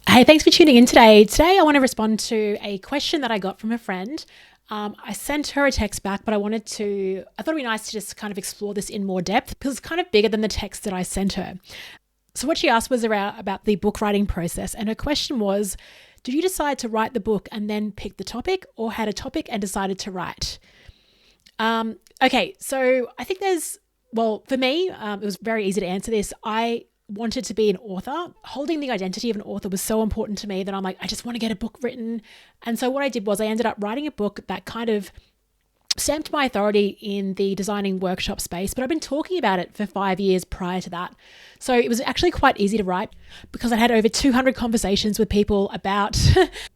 Hey, thanks for tuning in today. Today, I want to respond to a question that I got from a friend. I sent her a text back, but I thought it'd be nice to just kind of explore this in more depth because it's kind of bigger than the text that I sent her. So what she asked was about the book writing process. And her question was, did you decide to write the book and then pick the topic, or had a topic and decided to write? Okay, so I think for me, it was very easy to answer this. I wanted to be an author. Holding the identity of an author was so important to me that I'm like, I just want to get a book written. And so what I did was I ended up writing a book that kind of stamped my authority in the designing workshop space, but I've been talking about it for 5 years prior to that. So it was actually quite easy to write because I had over 200 conversations with people about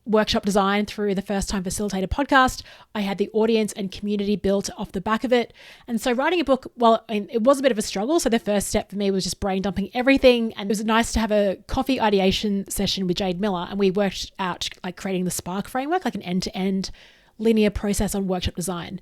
workshop design through the First Time Facilitator podcast. I had the audience and community built off the back of it. And so writing a book, it was a bit of a struggle. So the first step for me was just brain dumping everything. And it was nice to have a coffee ideation session with Jade Miller. And we worked out like creating the Spark framework, like an end-to-end linear process on workshop design.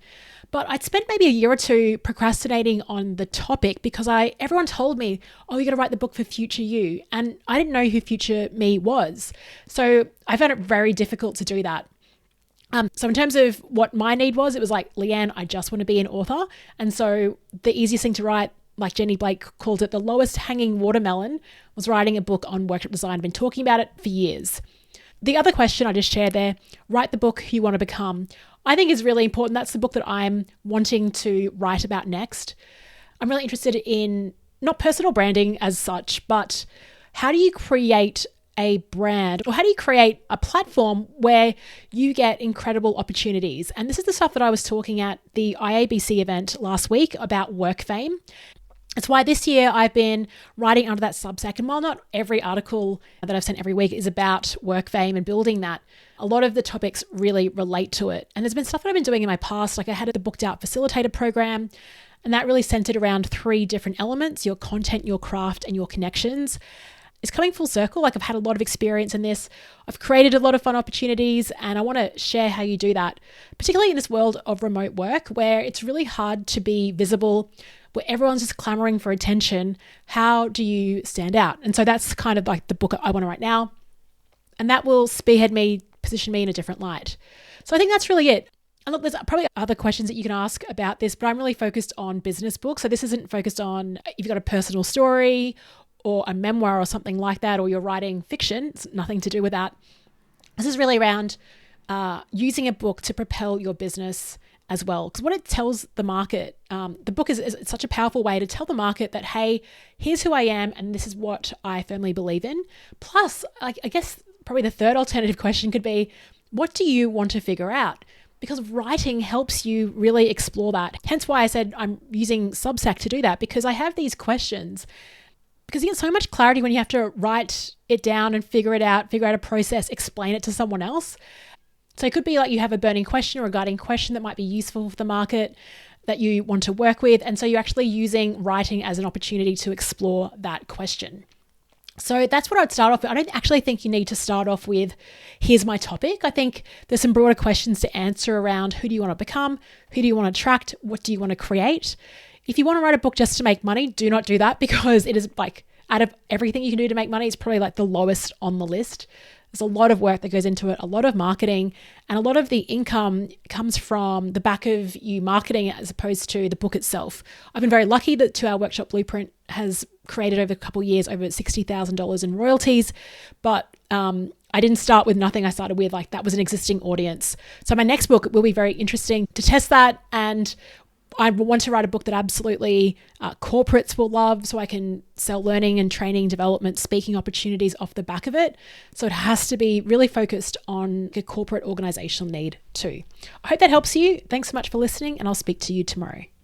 But I'd spent maybe a year or two procrastinating on the topic because everyone told me, oh, you got to write the book for future you. And I didn't know who future me was. So I found it very difficult to do that. So in terms of what my need was, it was like, Leanne, I just want to be an author. And so the easiest thing to write, like Jenny Blake called it, the lowest hanging watermelon, was writing a book on workshop design. I've been talking about it for years. The other question I just shared there, write the book you want to become, I think is really important. That's the book that I'm wanting to write about next. I'm really interested in not personal branding as such, but how do you create a brand, or how do you create a platform where you get incredible opportunities? And this is the stuff that I was talking at the IABC event last week about work fame. It's why this year I've been writing under that Substack. And while not every article that I've sent every week is about work fame and building that, a lot of the topics really relate to it. And there's been stuff that I've been doing in my past. Like I had the Booked Out Facilitator program, and that really centered around 3 different elements: your content, your craft, and your connections. It's coming full circle. Like I've had a lot of experience in this. I've created a lot of fun opportunities, and I want to share how you do that, particularly in this world of remote work where it's really hard to be visible, where everyone's just clamoring for attention. How do you stand out? And so that's kind of like the book I want to write now. And that will position me in a different light. So I think that's really it. And look, there's probably other questions that you can ask about this, but I'm really focused on business books. So this isn't focused on if you've got a personal story or a memoir or something like that, or you're writing fiction. It's nothing to do with that. This is really around using a book to propel your business as well. Because what it tells the market, the book is such a powerful way to tell the market that, hey, here's who I am and this is what I firmly believe in. Plus, I guess probably the third alternative question could be, what do you want to figure out? Because writing helps you really explore that. Hence why I said I'm using Substack to do that, because I have these questions. Because you get so much clarity when you have to write it down and figure it out, figure out a process, explain it to someone else. So it could be like you have a burning question or a guiding question that might be useful for the market that you want to work with. And so you're actually using writing as an opportunity to explore that question. So that's what I'd start off with. I don't actually think you need to start off with, here's my topic. I think there's some broader questions to answer around who do you want to become? Who do you want to attract? What do you want to create? If you want to write a book just to make money, do not do that, because it is like, out of everything you can do to make money, it's probably like the lowest on the list. There's a lot of work that goes into it, a lot of marketing, and a lot of the income comes from the back of you marketing it as opposed to the book itself. I've been very lucky that 2 Hour Workshop Blueprint has created over a couple of years over $60,000 in royalties, but I didn't start with nothing. I started with that was an existing audience. So my next book will be very interesting to test that, and I want to write a book that absolutely corporates will love, so I can sell learning and training, development, speaking opportunities off the back of it. So it has to be really focused on a corporate organizational need too. I hope that helps you. Thanks so much for listening, and I'll speak to you tomorrow.